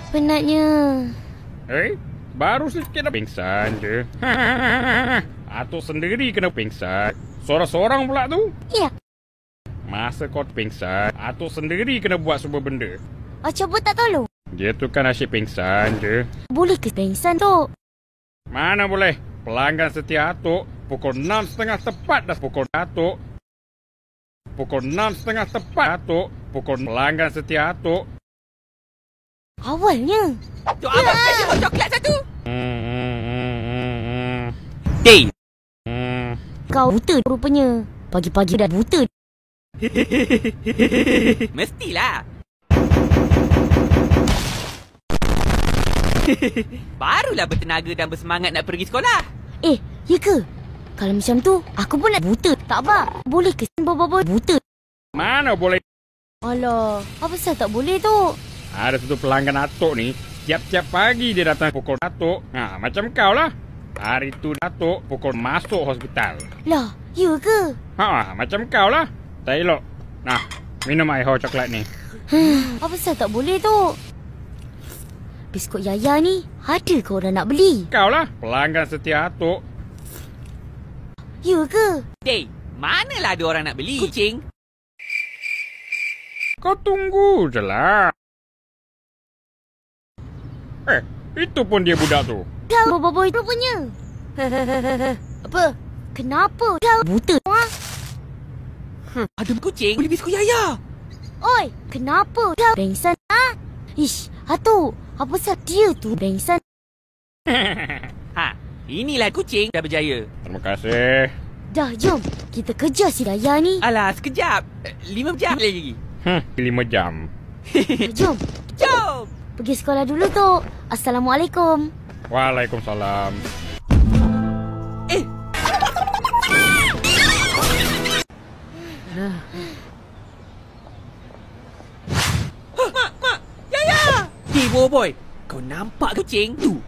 Penatnya. Baru sikit dah pingsan je. Atuk sendiri kena pingsan. Seorang-seorang pula tu. Ya. Masa kau pingsan, Atuk sendiri kena buat semua benda. Cuba tak tolong. Dia tu kan asyik pingsan je. Boleh ke pingsan tu? Mana boleh. Pelanggan setia Atuk pukul 6.30 tepat dah pukul Atuk. Pukul 6.30 tepat Atuk. Pukul pelanggan setia Atuk. Awalnya. Tok Abang kasih bawa coklat satu. Day. Kau buta rupanya. Pagi-pagi dah buta. Mestilah. Barulah bertenaga dan bersemangat nak pergi sekolah. Ya ke? Kalau macam tu, aku pun nak buta. Tak apa. Boleh ke bawa-bawa buta? Mana boleh. Alah, apa pasal tak boleh tu? Ada satu pelanggan Atuk ni, tiap-tiap pagi dia datang pukul Atuk. Macam kau lah. Hari tu Atuk pukul masuk hospital. Lah, ya ke? Macam kau lah. Tak elok. Nah, minum air coklat ni. Apa pasal tak boleh tu? Biskut Yaya ni, ada ke orang nak beli? Kau lah, pelanggan setia Atuk. Ya ke? Day, manalah ada orang nak beli. Kucing. Kau tunggu je lah. Itu pun dia budak tu. Kau bawa-bawa rupanya. Apa? Kenapa kau buta? Ada kucing beli biskut Yaya. Oi, kenapa kau pengsan? Ish, Atuk, apa pasal dia tu pengsan? Inilah kucing dah berjaya. Terima kasih. Dah, jom. Kita kejar si Yaya ni. Alah, sekejap. 5 jam lagi. 5 jam. Jom. Jom. Pergi sekolah dulu, Tok. Assalamualaikum. Waalaikumsalam. Mak! Yaya! Hey, boy. Kau nampak kucing tu?